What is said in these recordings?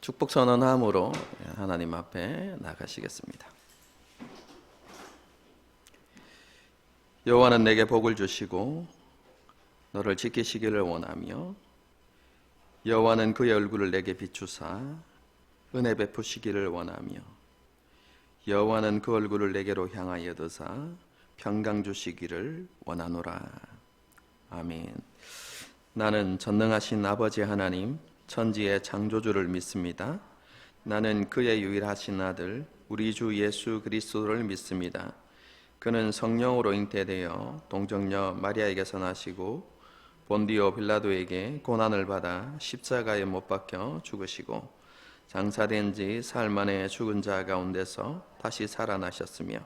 축복 선언함으로 하나님 앞에 나가시겠습니다. 여호와는 내게 복을 주시고 너를 지키시기를 원하며 여호와는 그의 얼굴을 내게 비추사 은혜 베푸시기를 원하며 여호와는 그 얼굴을 내게로 향하여 드사 평강 주시기를 원하노라. 아멘. 나는 전능하신 아버지 하나님 천지의 창조주를 믿습니다. 나는 그의 유일하신 아들 우리 주 예수 그리스도를 믿습니다. 그는 성령으로 잉태되어 동정녀 마리아에게서 나시고 본디오 빌라도에게 고난을 받아 십자가에 못 박혀 죽으시고 장사된 지 사흘 만에 죽은 자 가운데서 다시 살아나셨으며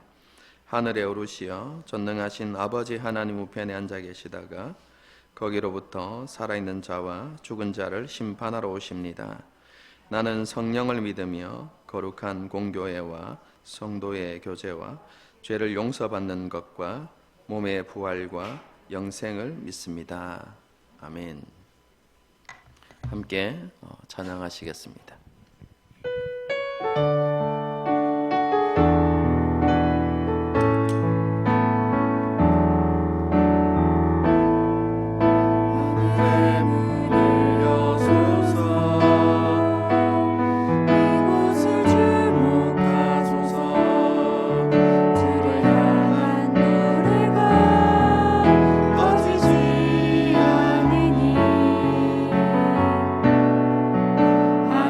하늘에 오르시어 전능하신 아버지 하나님 우편에 앉아 계시다가 거기로부터 살아있는 자와 죽은 자를 심판하러 오십니다. 나는 성령을 믿으며 거룩한 공교회와 성도의 교제와 죄를 용서받는 것과 몸의 부활과 영생을 믿습니다. 아멘. 함께 찬양하시겠습니다.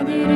하늘에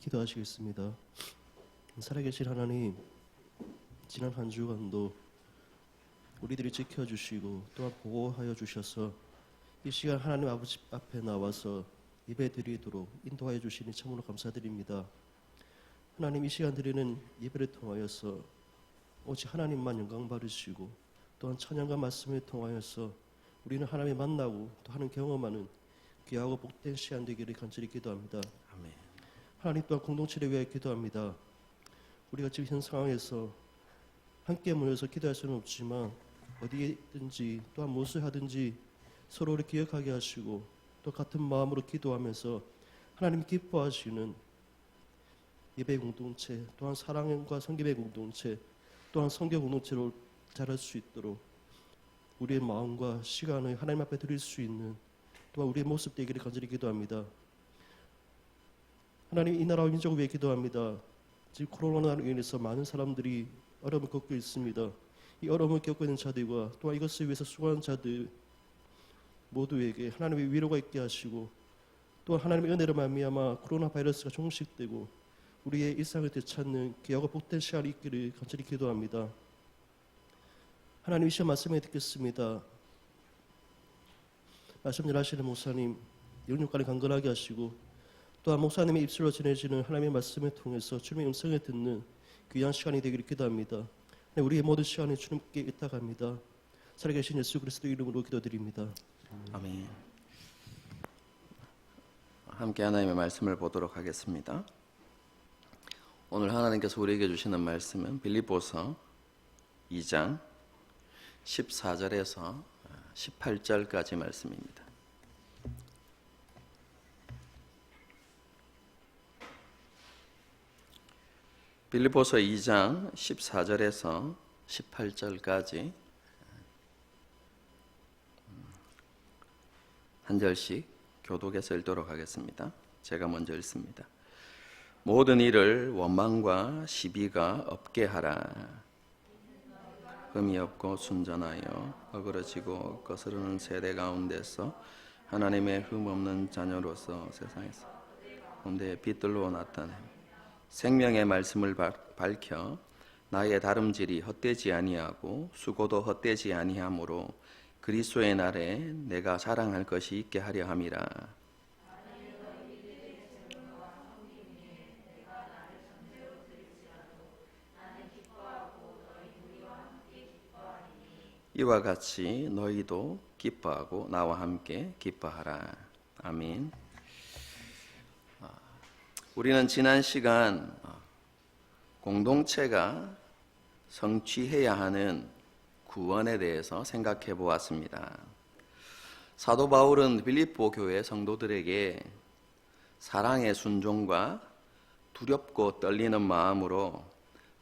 기도하시겠습니다. 살아계신 하나님, 지난 한 주간도 우리들이 지켜주시고 또한 보호하여 주셔서 이 시간 하나님 아버지 앞에 나와서 예배드리도록 인도하여 주시니 참으로 감사드립니다. 하나님, 이 시간 드리는 예배를 통하여서 오직 하나님만 영광 받으시고 또한 찬양과 말씀을 통하여서 우리는 하나님을 만나고 또 하는 경험하는 귀하고 복된 시간 되기를 간절히 기도합니다. 아멘. 하나님, 또한 공동체를 위하여 기도합니다. 우리가 지금 현 상황에서 함께 모여서 기도할 수는 없지만 어디든지 또한 무엇을 하든지 서로를 기억하게 하시고 또 같은 마음으로 기도하면서 하나님 기뻐하시는 예배 공동체, 또한 사랑과 성김의 공동체, 또한 성교 공동체로 자랄 수 있도록 우리의 마음과 시간을 하나님 앞에 드릴 수 있는 또한 우리의 모습 되기를 간절히 기도합니다. 하나님, 이 나라와 민족을 위해 기도합니다. 지금 코로나로 인해서 많은 사람들이 어려움을 겪고 있습니다. 이 어려움을 겪고 있는 자들과 또한 이것을 위해서 수고하는 자들 모두에게 하나님의 위로가 있게 하시고 또한 하나님의 은혜로 말미암아 코로나 바이러스가 종식되고 우리의 일상을 되찾는 귀하고 복된 시간이 있기를 간절히 기도합니다. 하나님, 이 시간 말씀을 듣겠습니다. 말씀 전하시는 목사님 영육간에 강건하게 하시고 또한 목사님의 입술로 전해지는 하나님의 말씀을 통해서 주님의 음성을 듣는 귀한 시간이 되기를 기도합니다. 우리의 모든 시간을 주님께 의탁합니다. 살아계신 예수 그리스도 이름으로 기도드립니다. 아멘. 함께 하나님의 말씀을 보도록 하겠습니다. 오늘 하나님께서 우리에게 주시는 말씀은 빌립보서 2장 14절에서 18절까지 말씀입니다. 빌립보서 2장 14절에서 18절까지 한 절씩 교독해서 읽도록 하겠습니다. 제가 먼저 읽습니다. 모든 일을 원망과 시비가 없게 하라. 흠이 없고 순전하여 어그러지고 거스르는 세대 가운데서 하나님의 흠 없는 자녀로서 세상에서 가운데 빛들로 나타내 생명의 말씀을 밝혀 나의 다름질이 헛되지 아니하고 수고도 헛되지 아니하므로 그리스도의 날에 내가 자랑할 것이 있게 하려 함이라. 이와 같이 너희도 기뻐하고 나와 함께 기뻐하라. 아멘. 우리는 지난 시간 공동체가 성취해야 하는 구원에 대해서 생각해 보았습니다. 사도 바울은 빌립보 교회 성도들에게 사랑의 순종과 두렵고 떨리는 마음으로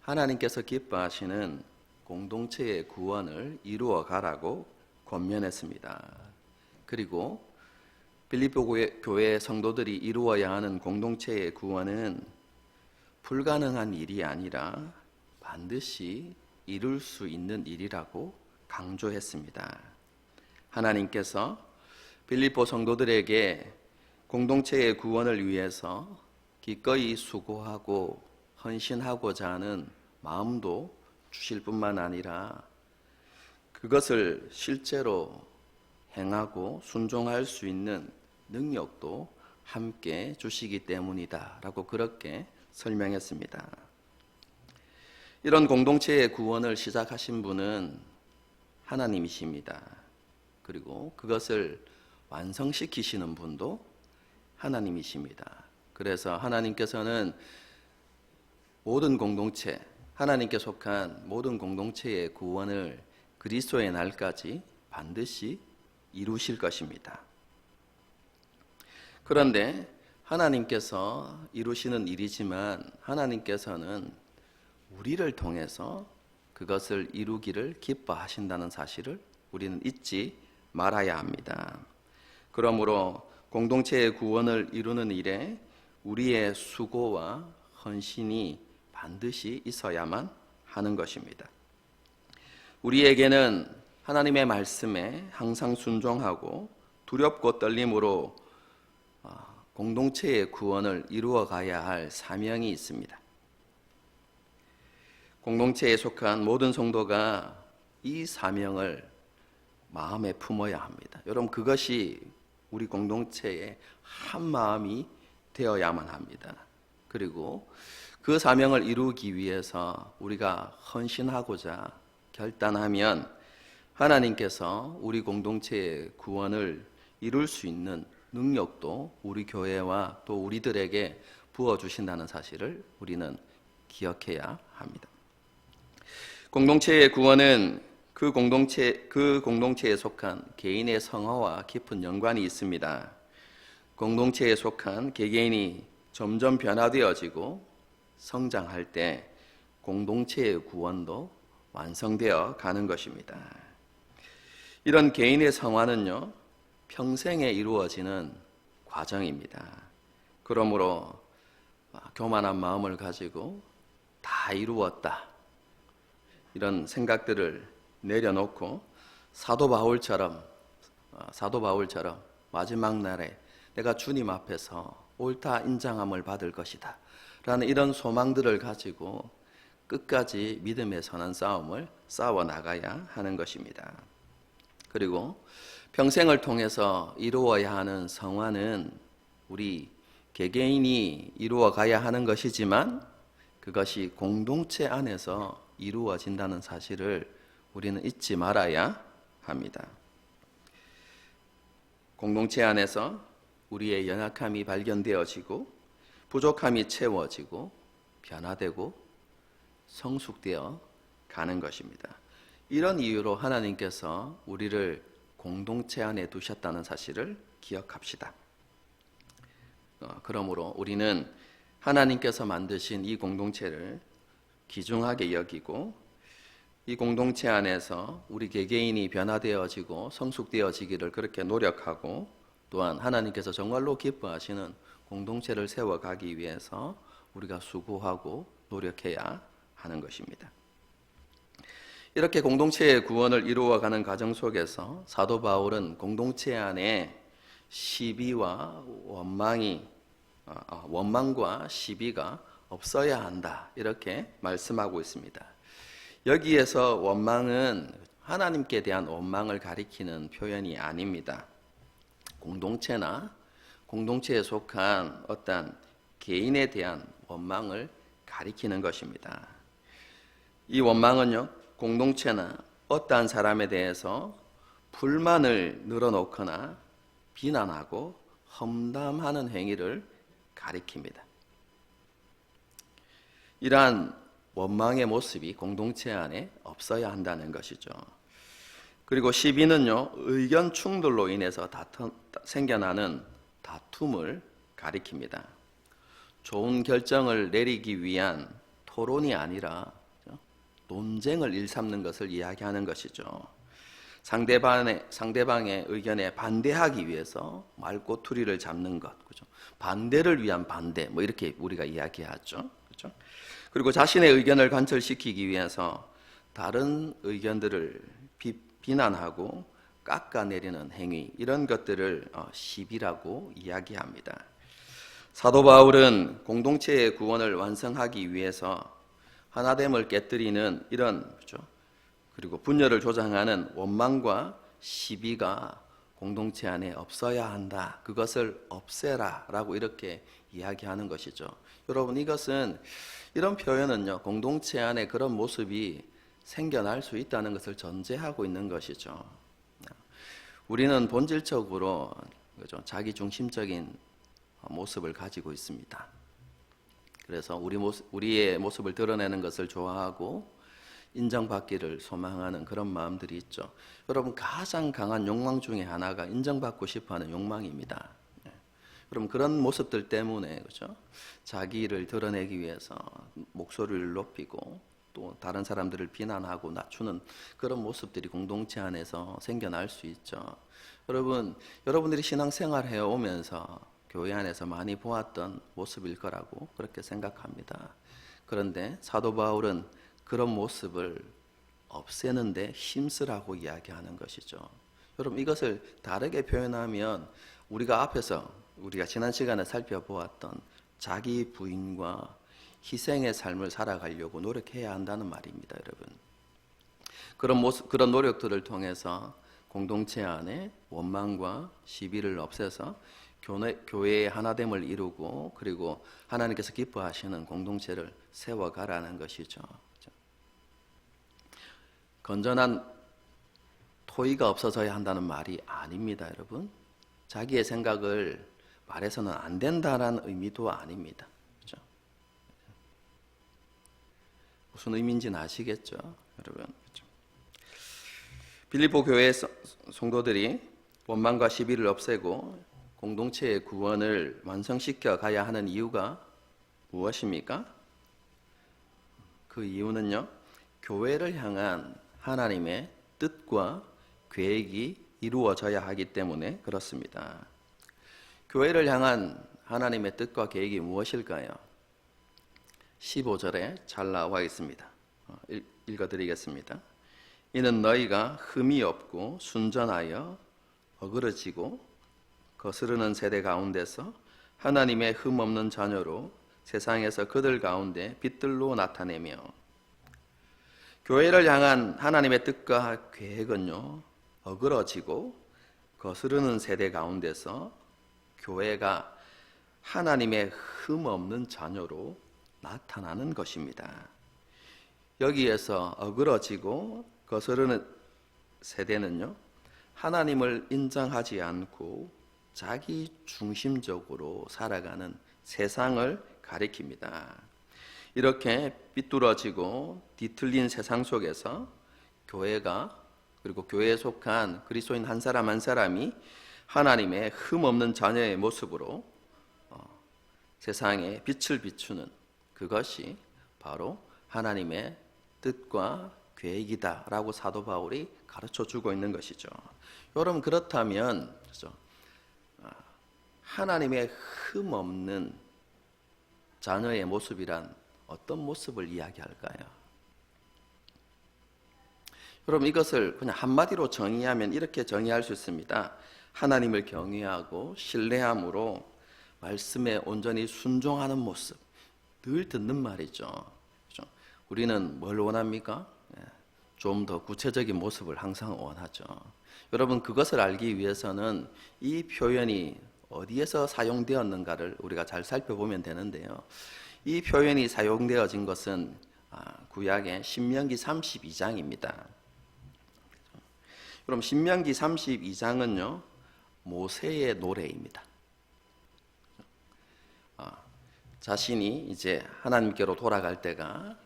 하나님께서 기뻐하시는 공동체의 구원을 이루어 가라고 권면했습니다. 그리고 빌립보 교회 성도들이 이루어야 하는 공동체의 구원은 불가능한 일이 아니라 반드시 이룰 수 있는 일이라고 강조했습니다. 하나님께서 빌립보 성도들에게 공동체의 구원을 위해서 기꺼이 수고하고 헌신하고자 하는 마음도 주실 뿐만 아니라 그것을 실제로 행하고 순종할 수 있는 능력도 함께 주시기 때문이다 라고 그렇게 설명했습니다. 이런 공동체의 구원을 시작하신 분은 하나님이십니다. 그리고 그것을 완성시키시는 분도 하나님이십니다. 그래서 하나님께서는 모든 공동체, 하나님께 속한 모든 공동체의 구원을 그리스도의 날까지 반드시 이루실 것입니다. 그런데 하나님께서 이루시는 일이지만 하나님께서는 우리를 통해서 그것을 이루기를 기뻐하신다는 사실을 우리는 잊지 말아야 합니다. 그러므로 공동체의 구원을 이루는 일에 우리의 수고와 헌신이 반드시 있어야만 하는 것입니다. 우리에게는 하나님의 말씀에 항상 순종하고 두렵고 떨림으로 공동체의 구원을 이루어 가야 할 사명이 있습니다. 공동체에 속한 모든 성도가 이 사명을 마음에 품어야 합니다. 여러분, 그것이 우리 공동체의 한 마음이 되어야만 합니다. 그리고 그 사명을 이루기 위해서 우리가 헌신하고자 결단하면 하나님께서 우리 공동체의 구원을 이룰 수 있는 능력도 우리 교회와 또 우리들에게 부어주신다는 사실을 우리는 기억해야 합니다. 공동체의 구원은 그 공동체에 속한 개인의 성화와 깊은 연관이 있습니다. 공동체에 속한 개개인이 점점 변화되어지고 성장할 때 공동체의 구원도 완성되어 가는 것입니다. 이런 개인의 성화는요, 평생에 이루어지는 과정입니다. 그러므로 교만한 마음을 가지고 다 이루었다, 이런 생각들을 내려놓고 사도 바울처럼 마지막 날에 내가 주님 앞에서 옳다 인정함을 받을 것이다 라는 이런 소망들을 가지고 끝까지 믿음에 서는 싸움을 싸워 나가야 하는 것입니다. 그리고 평생을 통해서 이루어야 하는 성화는 우리 개개인이 이루어 가야 하는 것이지만 그것이 공동체 안에서 이루어진다는 사실을 우리는 잊지 말아야 합니다. 공동체 안에서 우리의 연약함이 발견되어지고 부족함이 채워지고 변화되고 성숙되어 가는 것입니다. 이런 이유로 하나님께서 우리를 공동체 안에 두셨다는 사실을 기억합시다. 그러므로 우리는 하나님께서 만드신 이 공동체를 귀중하게 여기고 이 공동체 안에서 우리 개개인이 변화되어지고 성숙되어지기를 그렇게 노력하고 또한 하나님께서 정말로 기뻐하시는 공동체를 세워가기 위해서 우리가 수고하고 노력해야 하는 것입니다. 이렇게 공동체의 구원을 이루어가는 과정 속에서 사도 바울은 공동체 안에 시비와 원망과 시비가 없어야 한다, 이렇게 말씀하고 있습니다. 여기에서 원망은 하나님께 대한 원망을 가리키는 표현이 아닙니다. 공동체나 공동체에 속한 어떤 개인에 대한 원망을 가리키는 것입니다. 이 원망은요, 공동체나 어떠한 사람에 대해서 불만을 늘어놓거나 비난하고 험담하는 행위를 가리킵니다. 이러한 원망의 모습이 공동체 안에 없어야 한다는 것이죠. 그리고 시비는요, 의견 충돌로 인해서 생겨나는 다툼을 가리킵니다. 좋은 결정을 내리기 위한 토론이 아니라 논쟁을 일삼는 것을 이야기하는 것이죠. 상대방의 의견에 반대하기 위해서 말꼬투리를 잡는 것, 그죠? 반대를 위한 반대, 이렇게 우리가 이야기하죠. 그죠? 그리고 자신의 의견을 관철시키기 위해서 다른 의견들을 비난하고 깎아내리는 행위, 이런 것들을 시비라고 이야기합니다. 사도 바울은 공동체의 구원을 완성하기 위해서 하나됨을 깨뜨리는 이런, 그죠? 그리고 분열을 조장하는 원망과 시비가 공동체 안에 없어야 한다, 그것을 없애라 라고 이렇게 이야기하는 것이죠. 여러분, 이런 표현은요, 공동체 안에 그런 모습이 생겨날 수 있다는 것을 전제하고 있는 것이죠. 우리는 본질적으로, 그죠? 자기중심적인 모습을 가지고 있습니다. 그래서 우리의 모습을 드러내는 것을 좋아하고 인정받기를 소망하는 그런 마음들이 있죠. 여러분, 가장 강한 욕망 중에 하나가 인정받고 싶어하는 욕망입니다. 여러분, 그런 모습들 때문에, 그렇죠? 자기를 드러내기 위해서 목소리를 높이고 또 다른 사람들을 비난하고 낮추는 그런 모습들이 공동체 안에서 생겨날 수 있죠. 여러분들이 신앙생활 해오면서 교회 안에서 많이 보았던 모습일 거라고 그렇게 생각합니다. 그런데 사도 바울은 그런 모습을 없애는데 힘쓰라고 이야기하는 것이죠. 여러분, 이것을 다르게 표현하면 우리가 앞에서 우리가 지난 시간에 살펴보았던 자기 부인과 희생의 삶을 살아가려고 노력해야 한다는 말입니다, 여러분. 그런 노력들을 통해서 공동체 안에 원망과 시비를 없애서 교회의 하나됨을 이루고 그리고 하나님께서 기뻐하시는 공동체를 세워가라는 것이죠. 건전한 토의가 없어져야 한다는 말이 아닙니다, 여러분. 자기의 생각을 말해서는 안 된다라는 의미도 아닙니다. 그렇죠? 무슨 의미인지는 아시겠죠, 여러분? 그렇죠? 빌립보 교회의 성도들이 원망과 시비를 없애고 공동체의 구원을 완성시켜 가야 하는 이유가 무엇입니까? 그 이유는요, 교회를 향한 하나님의 뜻과 계획이 이루어져야 하기 때문에 그렇습니다. 교회를 향한 하나님의 뜻과 계획이 무엇일까요? 15절에 잘 나와 있습니다. 읽어드리겠습니다. 이는 너희가 흠이 없고 순전하여 어그러지고 거스르는 세대 가운데서 하나님의 흠 없는 자녀로 세상에서 그들 가운데 빛들로 나타내며, 교회를 향한 하나님의 뜻과 계획은요, 어그러지고 거스르는 세대 가운데서 교회가 하나님의 흠 없는 자녀로 나타나는 것입니다. 여기에서 어그러지고 거스르는 세대는요, 하나님을 인정하지 않고 자기 중심적으로 살아가는 세상을 가리킵니다. 이렇게 삐뚤어지고 뒤틀린 세상 속에서 교회가, 그리고 교회에 속한 그리스도인 한 사람 한 사람이 하나님의 흠 없는 자녀의 모습으로 세상에 빛을 비추는, 그것이 바로 하나님의 뜻과 계획이다라고 사도 바울이 가르쳐 주고 있는 것이죠. 여러분, 그렇다면 하나님의 흠 없는 자녀의 모습이란 어떤 모습을 이야기할까요? 여러분, 이것을 그냥 한마디로 정의하면 이렇게 정의할 수 있습니다. 하나님을 경외하고 신뢰함으로 말씀에 온전히 순종하는 모습. 늘 듣는 말이죠. 그렇죠? 우리는 뭘 원합니까? 좀 더 구체적인 모습을 항상 원하죠. 여러분, 그것을 알기 위해서는 이 표현이 어디에서 사용되었는가를 우리가 잘 살펴보면 되는데요. 이 표현이 사용되어진 것은 구약의 신명기 32장입니다. 그럼 신명기 32장은요, 모세의 노래입니다. 자신이 이제 하나님께로 돌아갈 때가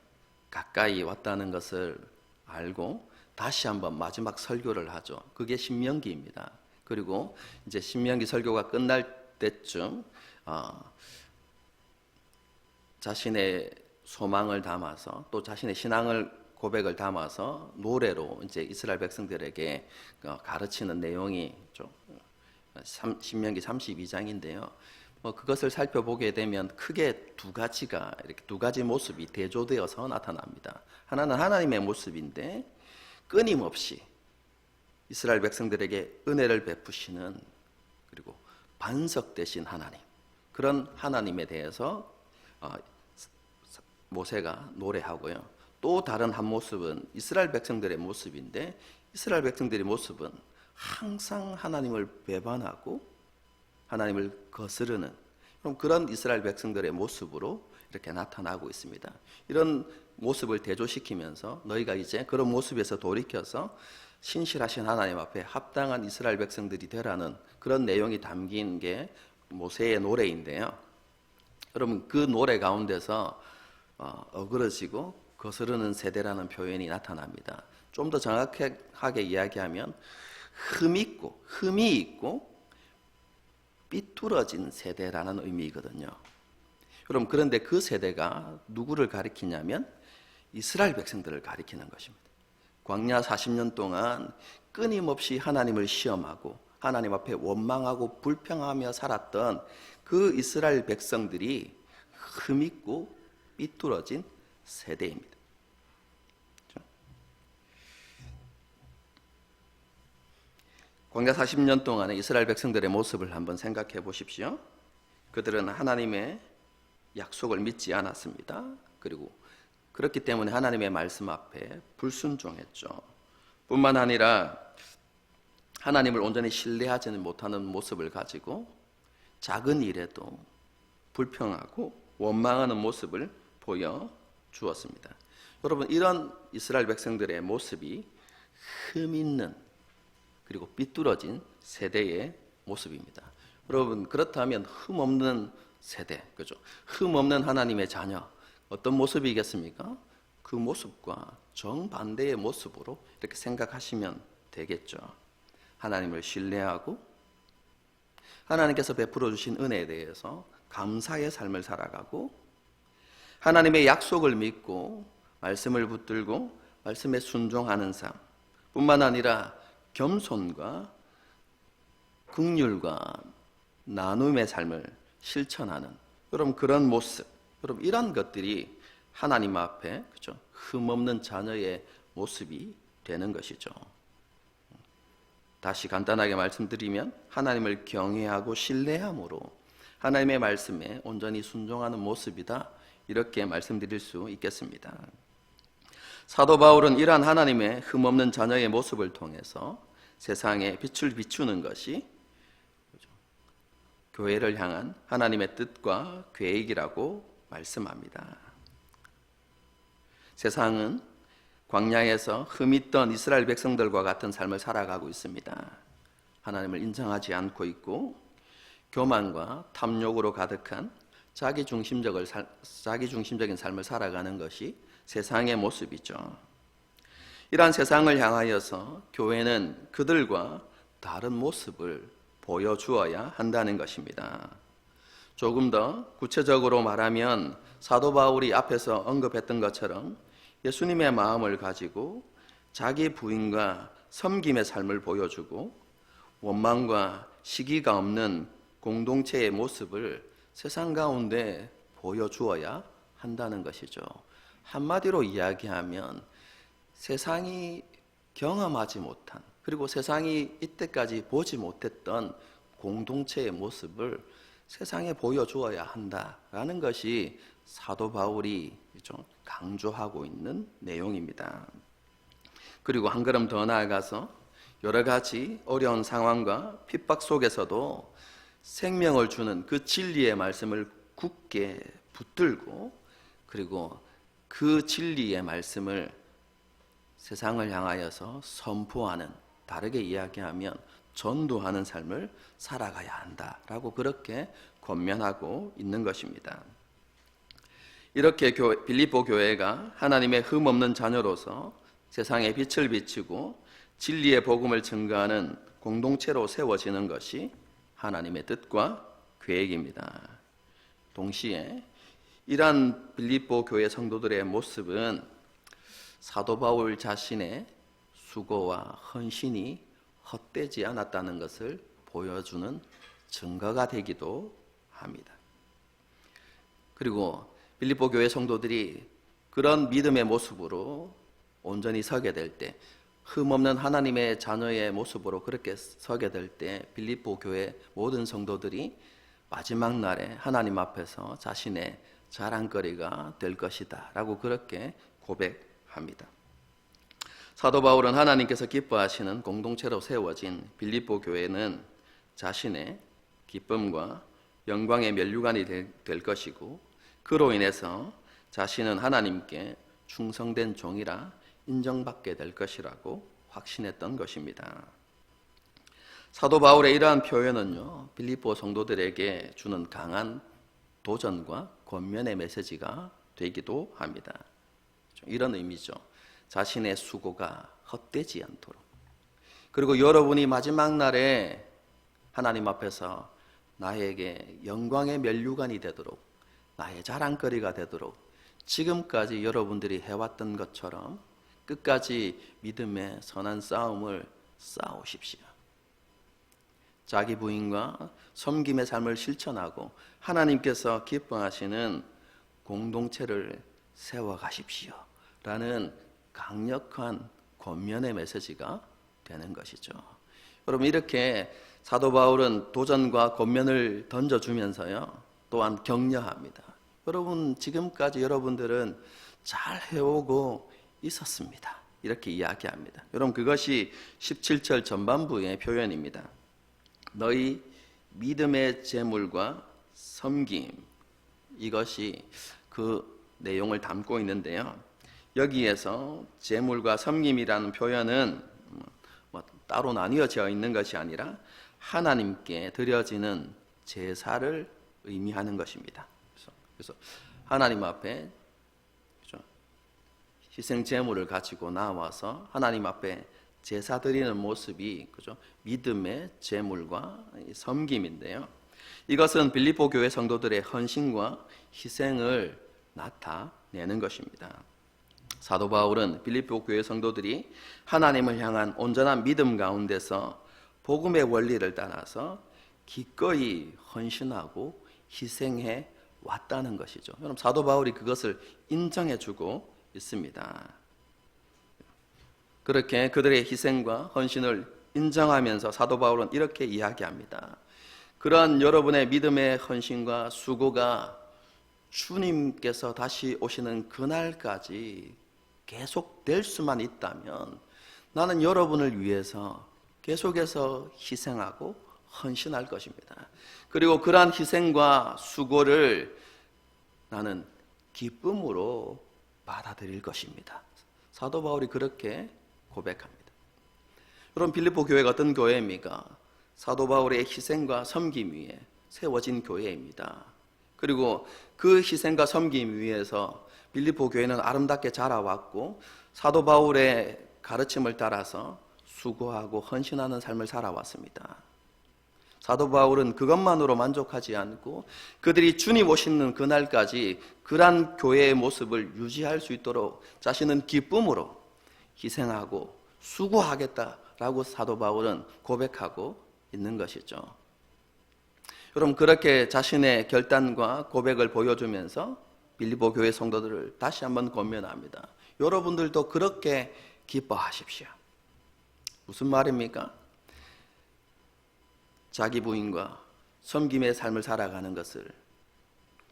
가까이 왔다는 것을 알고 다시 한번 마지막 설교를 하죠. 그게 신명기입니다. 그리고 이제 신명기 설교가 끝날 때쯤 자신의 소망을 담아서 또 자신의 신앙을 고백을 담아서 노래로 이제 이스라엘 백성들에게 가르치는 내용이 좀 신명기 32장인데요. 그것을 살펴보게 되면 크게 이렇게 두 가지 모습이 대조되어서 나타납니다. 하나는 하나님의 모습인데 끊임없이 이스라엘 백성들에게 은혜를 베푸시는, 그리고 반석 되신 하나님, 그런 하나님에 대해서 모세가 노래하고요. 또 다른 한 모습은 이스라엘 백성들의 모습인데, 이스라엘 백성들의 모습은 항상 하나님을 배반하고 하나님을 거스르는 그런 이스라엘 백성들의 모습으로 이렇게 나타나고 있습니다. 이런 모습을 대조시키면서 너희가 이제 그런 모습에서 돌이켜서 신실하신 하나님 앞에 합당한 이스라엘 백성들이 되라는 그런 내용이 담긴 게 모세의 노래인데요. 여러분, 그 노래 가운데서 어그러지고 거스르는 세대라는 표현이 나타납니다. 좀 더 정확하게 이야기하면 흠이 있고 삐뚤어진 세대라는 의미거든요. 여러분, 그런데 그 세대가 누구를 가리키냐면 이스라엘 백성들을 가리키는 것입니다. 광야 40년 동안 끊임없이 하나님을 시험하고 하나님 앞에 원망하고 불평하며 살았던 그 이스라엘 백성들이 흠있고 삐뚤어진 세대입니다. 광야 40년 동안의 이스라엘 백성들의 모습을 한번 생각해 보십시오. 그들은 하나님의 약속을 믿지 않았습니다. 그리고 그렇기 때문에 하나님의 말씀 앞에 불순종했죠. 뿐만 아니라 하나님을 온전히 신뢰하지는 못하는 모습을 가지고 작은 일에도 불평하고 원망하는 모습을 보여주었습니다. 여러분, 이런 이스라엘 백성들의 모습이 흠 있는 그리고 삐뚤어진 세대의 모습입니다. 여러분, 그렇다면 흠 없는 세대, 그죠? 흠 없는 하나님의 자녀, 어떤 모습이겠습니까? 그 모습과 정반대의 모습으로 이렇게 생각하시면 되겠죠. 하나님을 신뢰하고 하나님께서 베풀어 주신 은혜에 대해서 감사의 삶을 살아가고 하나님의 약속을 믿고 말씀을 붙들고 말씀에 순종하는 삶 뿐만 아니라 겸손과 긍휼과 나눔의 삶을 실천하는 여러분 그런 모습, 여러분 이런 것들이 하나님 앞에 그죠? 흠없는 자녀의 모습이 되는 것이죠. 다시 간단하게 말씀드리면 하나님을 경외하고 신뢰함으로 하나님의 말씀에 온전히 순종하는 모습이다. 이렇게 말씀드릴 수 있겠습니다. 사도 바울은 이러한 하나님의 흠없는 자녀의 모습을 통해서 세상에 빛을 비추는 것이 교회를 향한 하나님의 뜻과 계획이라고 말씀합니다. 세상은 광야에서 흠있던 이스라엘 백성들과 같은 삶을 살아가고 있습니다. 하나님을 인정하지 않고 있고 교만과 탐욕으로 가득한 자기중심적인 삶을 살아가는 것이 세상의 모습이죠. 이러한 세상을 향하여서 교회는 그들과 다른 모습을 보여주어야 한다는 것입니다. 조금 더 구체적으로 말하면 사도 바울이 앞에서 언급했던 것처럼 예수님의 마음을 가지고 자기 부인과 섬김의 삶을 보여주고 원망과 시기가 없는 공동체의 모습을 세상 가운데 보여주어야 한다는 것이죠. 한마디로 이야기하면 세상이 경험하지 못한 그리고 세상이 이때까지 보지 못했던 공동체의 모습을 세상에 보여주어야 한다라는 것이 사도 바울이 강조하고 있는 내용입니다. 그리고 한 걸음 더 나아가서 여러 가지 어려운 상황과 핍박 속에서도 생명을 주는 그 진리의 말씀을 굳게 붙들고 그리고 그 진리의 말씀을 세상을 향하여서 선포하는, 다르게 이야기하면 전도하는 삶을 살아가야 한다라고 그렇게 권면하고 있는 것입니다. 이렇게 빌립보 교회가 하나님의 흠없는 자녀로서 세상에 빛을 비추고 진리의 복음을 증거하는 공동체로 세워지는 것이 하나님의 뜻과 계획입니다. 동시에 이러한 빌립보 교회 성도들의 모습은 사도 바울 자신의 수고와 헌신이 헛되지 않았다는 것을 보여주는 증거가 되기도 합니다. 그리고 빌립보 교회 성도들이 그런 믿음의 모습으로 온전히 서게 될 때, 흠없는 하나님의 자녀의 모습으로 그렇게 서게 될 때 빌립보 교회 모든 성도들이 마지막 날에 하나님 앞에서 자신의 자랑거리가 될 것이다 라고 그렇게 고백합니다. 사도 바울은 하나님께서 기뻐하시는 공동체로 세워진 빌립보 교회는 자신의 기쁨과 영광의 면류관이 될 것이고 그로 인해서 자신은 하나님께 충성된 종이라 인정받게 될 것이라고 확신했던 것입니다. 사도 바울의 이러한 표현은요, 빌립보 성도들에게 주는 강한 도전과 권면의 메시지가 되기도 합니다. 이런 의미죠. 자신의 수고가 헛되지 않도록. 그리고 여러분이 마지막 날에 하나님 앞에서 나에게 영광의 면류관이 되도록, 나의 자랑거리가 되도록 지금까지 여러분들이 해왔던 것처럼 끝까지 믿음의 선한 싸움을 싸우십시오. 자기 부인과 섬김의 삶을 실천하고 하나님께서 기뻐하시는 공동체를 세워가십시오 라는 강력한 권면의 메시지가 되는 것이죠. 여러분, 이렇게 사도 바울은 도전과 권면을 던져주면서요, 또한 격려합니다. 여러분, 지금까지 여러분들은 잘 해오고 있었습니다. 이렇게 이야기합니다. 여러분, 그것이 17절 전반부의 표현입니다. 너희 믿음의 재물과 섬김, 이것이 그 내용을 담고 있는데요, 여기에서 재물과 섬김이라는 표현은 따로 나뉘어져 있는 것이 아니라 하나님께 드려지는 제사를 의미하는 것입니다. 그래서 하나님 앞에 희생 제물을 가지고 나와서 하나님 앞에 제사 드리는 모습이 믿음의 제물과 섬김인데요, 이것은 빌립보 교회 성도들의 헌신과 희생을 나타내는 것입니다. 사도 바울은 빌립보 교회 성도들이 하나님을 향한 온전한 믿음 가운데서 복음의 원리를 따라서 기꺼이 헌신하고 희생해 왔다는 것이죠. 여러분, 사도 바울이 그것을 인정해주고 있습니다. 그렇게 그들의 희생과 헌신을 인정하면서 사도 바울은 이렇게 이야기합니다. 그러한 여러분의 믿음의 헌신과 수고가 주님께서 다시 오시는 그날까지 계속될 수만 있다면 나는 여러분을 위해서 계속해서 희생하고 헌신할 것입니다. 그리고 그러한 희생과 수고를 나는 기쁨으로 받아들일 것입니다. 사도 바울이 그렇게 고백합니다. 여러분, 빌립보 교회가 어떤 교회입니까? 사도 바울의 희생과 섬김 위에 세워진 교회입니다. 그리고 그 희생과 섬김 위에서 빌립보 교회는 아름답게 자라왔고, 사도 바울의 가르침을 따라서 수고하고 헌신하는 삶을 살아왔습니다. 사도 바울은 그것만으로 만족하지 않고 그들이 주님 오시는 그날까지 그러한 교회의 모습을 유지할 수 있도록 자신은 기쁨으로 희생하고 수고하겠다라고 사도 바울은 고백하고 있는 것이죠. 여러분, 그렇게 자신의 결단과 고백을 보여주면서 빌립보 교회 성도들을 다시 한번 권면합니다. 여러분들도 그렇게 기뻐하십시오. 무슨 말입니까? 자기 부인과 섬김의 삶을 살아가는 것을,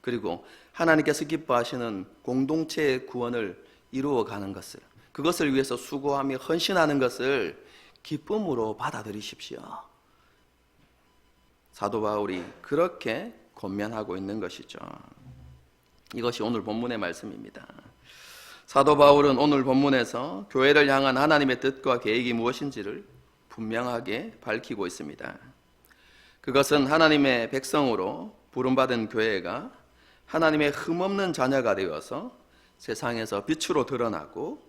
그리고 하나님께서 기뻐하시는 공동체의 구원을 이루어가는 것을, 그것을 위해서 수고하며 헌신하는 것을 기쁨으로 받아들이십시오. 사도 바울이 그렇게 권면하고 있는 것이죠. 이것이 오늘 본문의 말씀입니다. 사도 바울은 오늘 본문에서 교회를 향한 하나님의 뜻과 계획이 무엇인지를 분명하게 밝히고 있습니다. 그것은 하나님의 백성으로 부름받은 교회가 하나님의 흠없는 자녀가 되어서 세상에서 빛으로 드러나고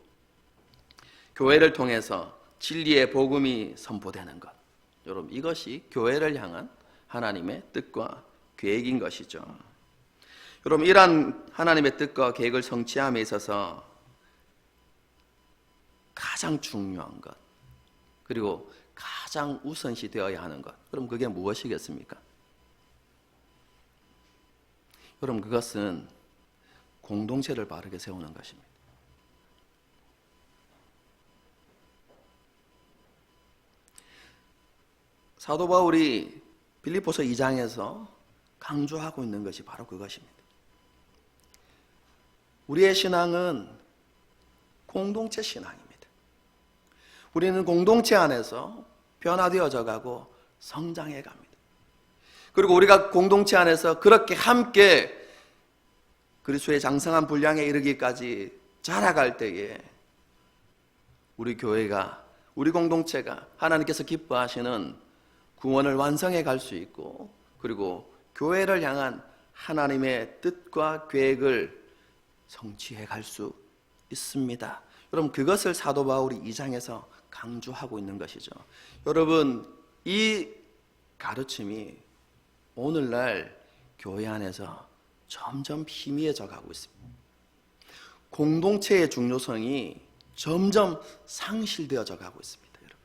교회를 통해서 진리의 복음이 선포되는 것. 여러분, 이것이 교회를 향한 하나님의 뜻과 계획인 것이죠. 여러분, 이러한 하나님의 뜻과 계획을 성취함에 있어서 가장 중요한 것, 그리고 가장 우선시 되어야 하는 것, 그럼 그게 무엇이겠습니까? 여러분, 그것은 공동체를 바르게 세우는 것입니다. 사도 바울이 빌립보서 2장에서 강조하고 있는 것이 바로 그것입니다. 우리의 신앙은 공동체 신앙입니다. 우리는 공동체 안에서 변화되어져 가고 성장해 갑니다. 그리고 우리가 공동체 안에서 그렇게 함께 그리스도의 장성한 분량에 이르기까지 자라갈 때에 우리 교회가, 우리 공동체가 하나님께서 기뻐하시는 구원을 완성해 갈 수 있고, 그리고 교회를 향한 하나님의 뜻과 계획을 성취해 갈 수 있습니다. 여러분, 그것을 사도 바울이 2장에서 강조하고 있는 것이죠. 여러분, 이 가르침이 오늘날 교회 안에서 점점 희미해져 가고 있습니다. 공동체의 중요성이 점점 상실되어져 가고 있습니다. 여러분,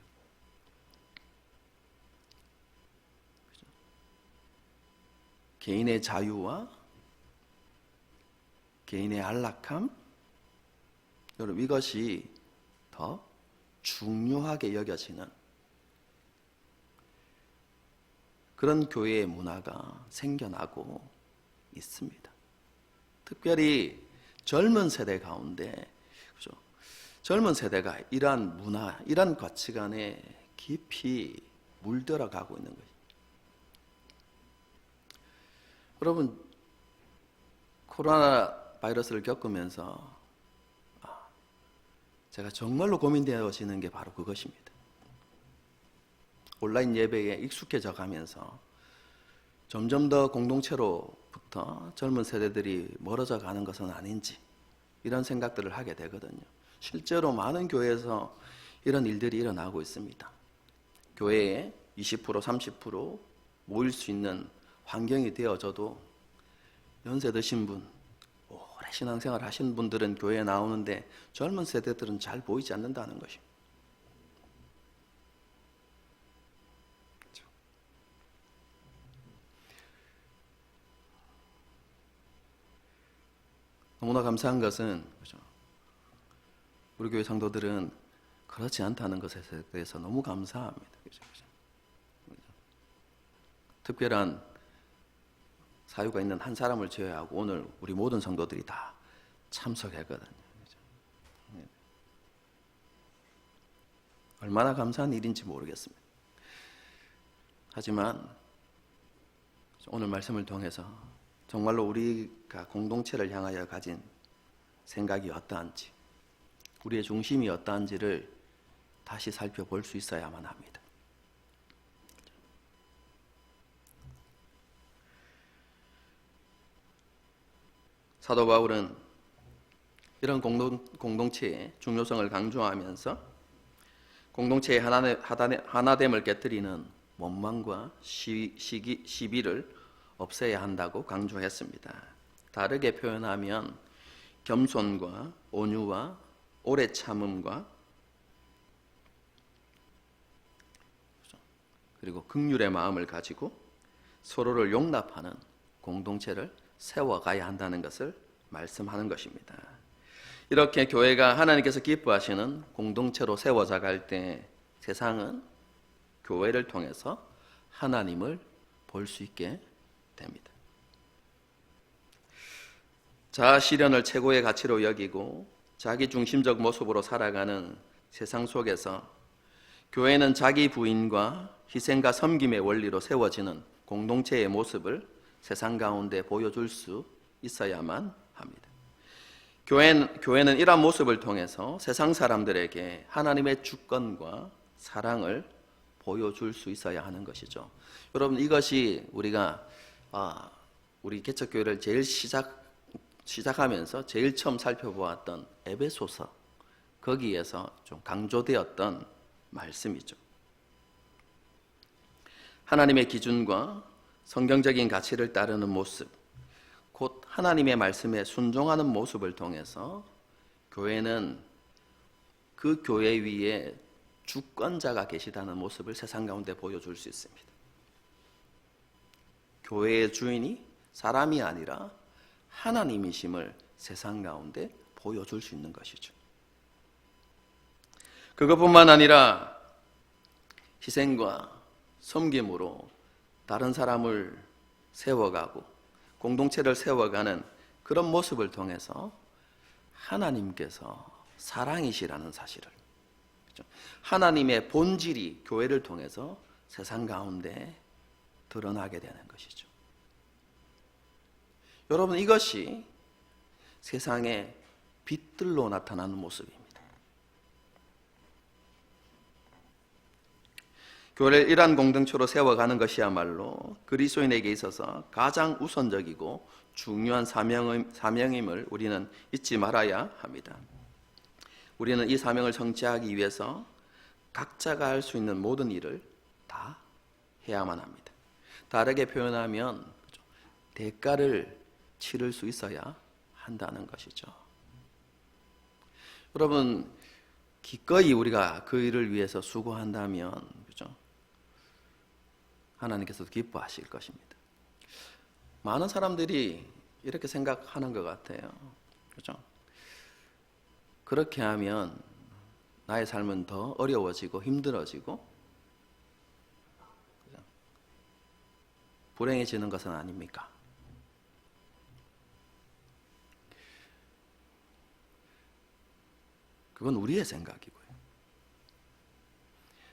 개인의 자유와 개인의 안락함, 여러분, 이것이 더 중요하게 여겨지는 그런 교회의 문화가 생겨나고 있습니다. 특별히 젊은 세대 가운데, 그죠? 젊은 세대가 이러한 문화, 이러한 가치관에 깊이 물들어가고 있는 거예요. 여러분, 코로나 바이러스를 겪으면서 제가 정말로 고민되어지는 게 바로 그것입니다. 온라인 예배에 익숙해져 가면서 점점 더 공동체로부터 젊은 세대들이 멀어져 가는 것은 아닌지 이런 생각들을 하게 되거든요. 실제로 많은 교회에서 이런 일들이 일어나고 있습니다. 교회에 20%, 30% 모일 수 있는 환경이 되어져도 연세 드신 분, 오래 신앙생활 하신 분들은 교회에 나오는데 젊은 세대들은 잘 보이지 않는다는 것입니다. 너무나 감사한 것은 우리 교회 성도들은 그렇지 않다는 것에 대해서 너무 감사합니다. 특별한 사유가 있는 한 사람을 제외하고 오늘 우리 모든 성도들이 다 참석했거든요. 얼마나 감사한 일인지 모르겠습니다. 하지만 오늘 말씀을 통해서 정말로 우리가 공동체를 향하여 가진 생각이 어떠한지, 우리의 중심이 어떠한지를 다시 살펴볼 수 있어야만 합니다. 사도 바울은 이런 공동체의 중요성을 강조하면서 공동체의 하나됨을 깨뜨리는 원망과 시비를 없애야 한다고 강조했습니다. 다르게 표현하면 겸손과 온유와 오래 참음과 그리고 긍휼의 마음을 가지고 서로를 용납하는 공동체를 세워가야 한다는 것을 말씀하는 것입니다. 이렇게 교회가 하나님께서 기뻐하시는 공동체로 세워져 갈 때 세상은 교회를 통해서 하나님을 볼 수 있게 됩니다. 자아 실현을 최고의 가치로 여기고 자기 중심적 모습으로 살아가는 세상 속에서 교회는 자기 부인과 희생과 섬김의 원리로 세워지는 공동체의 모습을 세상 가운데 보여줄 수 있어야만 합니다. 교회는 이러한 모습을 통해서 세상 사람들에게 하나님의 주권과 사랑을 보여줄 수 있어야 하는 것이죠. 여러분, 이것이 우리가 우리 개척교회를 제일 시작하면서 제일 처음 살펴보았던 에베소서, 거기에서 좀 강조되었던 말씀이죠. 하나님의 기준과 성경적인 가치를 따르는 모습, 곧 하나님의 말씀에 순종하는 모습을 통해서 교회는 그 교회 위에 주권자가 계시다는 모습을 세상 가운데 보여줄 수 있습니다. 교회의 주인이 사람이 아니라 하나님이심을 세상 가운데 보여줄 수 있는 것이죠. 그것뿐만 아니라 희생과 섬김으로 다른 사람을 세워가고 공동체를 세워가는 그런 모습을 통해서 하나님께서 사랑이시라는 사실을, 하나님의 본질이 교회를 통해서 세상 가운데 드러나게 되는 것이죠. 여러분, 이것이 세상의 빛들로 나타나는 모습입니다. 교회를 이러한 공동체로 세워가는 것이야말로 그리스도인에게 있어서 가장 우선적이고 중요한 사명임을 우리는 잊지 말아야 합니다. 우리는 이 사명을 성취하기 위해서 각자가 할 수 있는 모든 일을 다 해야만 합니다. 다르게 표현하면 대가를 치를 수 있어야 한다는 것이죠. 여러분, 기꺼이 우리가 그 일을 위해서 수고한다면, 그죠? 하나님께서도 기뻐하실 것입니다. 많은 사람들이 이렇게 생각하는 것 같아요. 그죠? 그렇게 하면 나의 삶은 더 어려워지고 힘들어지고, 그죠? 불행해지는 것은 아닙니까? 그건 우리의 생각이고요.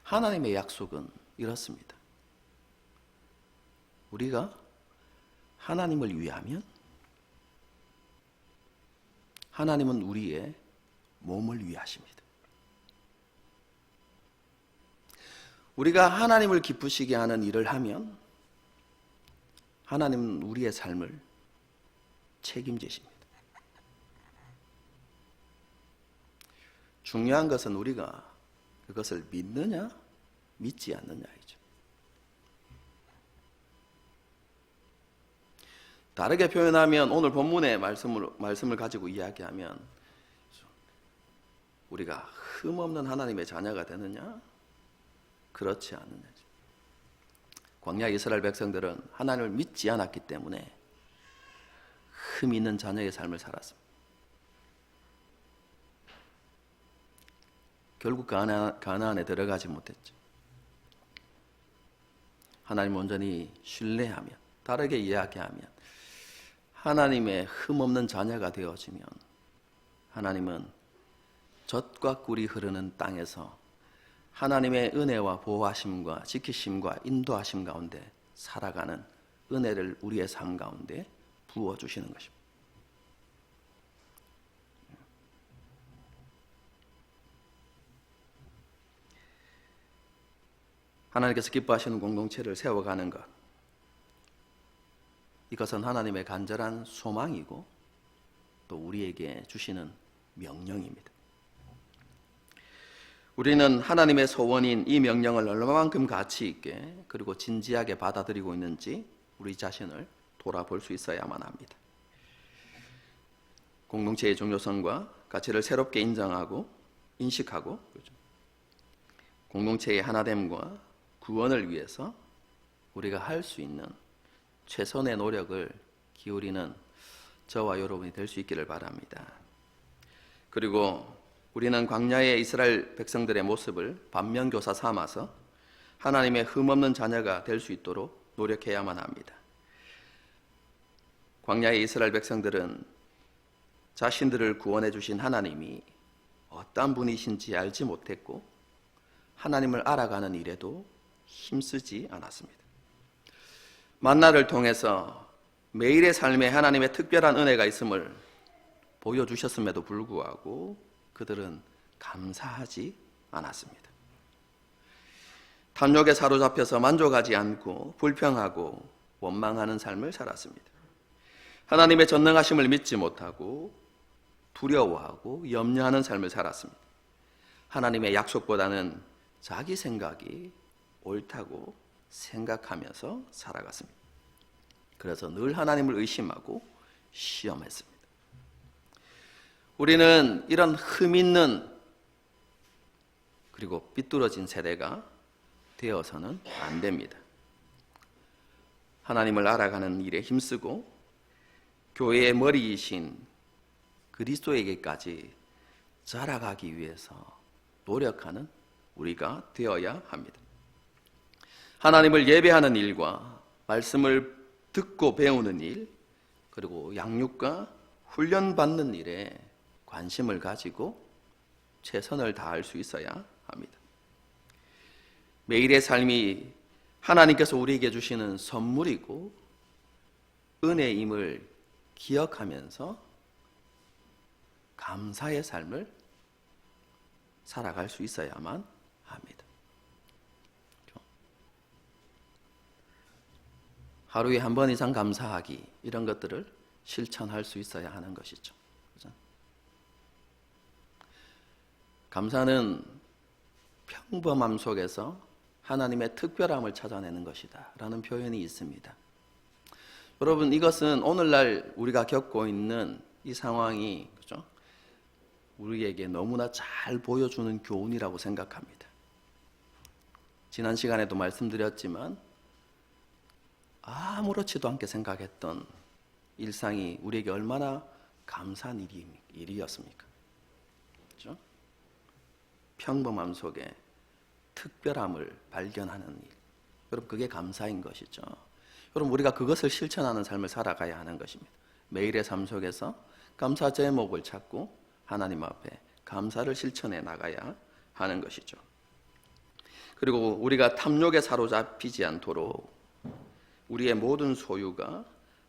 하나님의 약속은 이렇습니다. 우리가 하나님을 위하면 하나님은 우리의 몸을 위하십니다. 우리가 하나님을 기쁘시게 하는 일을 하면 하나님은 우리의 삶을 책임지십니다. 중요한 것은 우리가 그것을 믿느냐, 믿지 않느냐이죠. 다르게 표현하면 오늘 본문의 말씀을 가지고 이야기하면 우리가 흠없는 하나님의 자녀가 되느냐, 그렇지 않느냐죠. 광야 이스라엘 백성들은 하나님을 믿지 않았기 때문에 흠 있는 자녀의 삶을 살았습니다. 결국 가나안에 들어가지 못했죠. 하나님 온전히 신뢰하면, 다르게 이야기하면 하나님의 흠없는 자녀가 되어지면 하나님은 젖과 꿀이 흐르는 땅에서 하나님의 은혜와 보호하심과 지키심과 인도하심 가운데 살아가는 은혜를 우리의 삶 가운데 부어주시는 것입니다. 하나님께서 기뻐하시는 공동체를 세워가는 것, 이것은 하나님의 간절한 소망이고 또 우리에게 주시는 명령입니다. 우리는 하나님의 소원인 이 명령을 얼마만큼 가치 있게 그리고 진지하게 받아들이고 있는지 우리 자신을 돌아볼 수 있어야만 합니다. 공동체의 중요성과 가치를 새롭게 인정하고 인식하고 공동체의 하나됨과 구원을 위해서 우리가 할 수 있는 최선의 노력을 기울이는 저와 여러분이 될 수 있기를 바랍니다. 그리고 우리는 광야의 이스라엘 백성들의 모습을 반면교사 삼아서 하나님의 흠없는 자녀가 될 수 있도록 노력해야만 합니다. 광야의 이스라엘 백성들은 자신들을 구원해 주신 하나님이 어떤 분이신지 알지 못했고 하나님을 알아가는 일에도 힘쓰지 않았습니다. 만나를 통해서 매일의 삶에 하나님의 특별한 은혜가 있음을 보여주셨음에도 불구하고 그들은 감사하지 않았습니다. 탐욕에 사로잡혀서 만족하지 않고 불평하고 원망하는 삶을 살았습니다. 하나님의 전능하심을 믿지 못하고 두려워하고 염려하는 삶을 살았습니다. 하나님의 약속보다는 자기 생각이 옳다고 생각하면서 살아갔습니다. 그래서 늘 하나님을 의심하고 시험했습니다. 우리는 이런 흠 있는 그리고 삐뚤어진 세대가 되어서는 안 됩니다. 하나님을 알아가는 일에 힘쓰고 교회의 머리이신 그리스도에게까지 자라가기 위해서 노력하는 우리가 되어야 합니다. 하나님을 예배하는 일과 말씀을 듣고 배우는 일, 그리고 양육과 훈련받는 일에 관심을 가지고 최선을 다할 수 있어야 합니다. 매일의 삶이 하나님께서 우리에게 주시는 선물이고 은혜임을 기억하면서 감사의 삶을 살아갈 수 있어야만 합니다. 하루에 한 번 이상 감사하기, 이런 것들을 실천할 수 있어야 하는 것이죠. 그렇죠? 감사는 평범함 속에서 하나님의 특별함을 찾아내는 것이다 라는 표현이 있습니다. 여러분, 이것은 오늘날 우리가 겪고 있는 이 상황이, 그렇죠? 우리에게 너무나 잘 보여주는 교훈이라고 생각합니다. 지난 시간에도 말씀드렸지만 아무렇지도 않게 생각했던 일상이 우리에게 얼마나 감사한 일이었습니까? 그렇죠? 평범함 속에 특별함을 발견하는 일, 여러분, 그게 감사인 것이죠. 여러분 우리가 그것을 실천하는 삶을 살아가야 하는 것입니다. 매일의 삶 속에서 감사 제목을 찾고 하나님 앞에 감사를 실천해 나가야 하는 것이죠. 그리고 우리가 탐욕에 사로잡히지 않도록 우리의 모든 소유가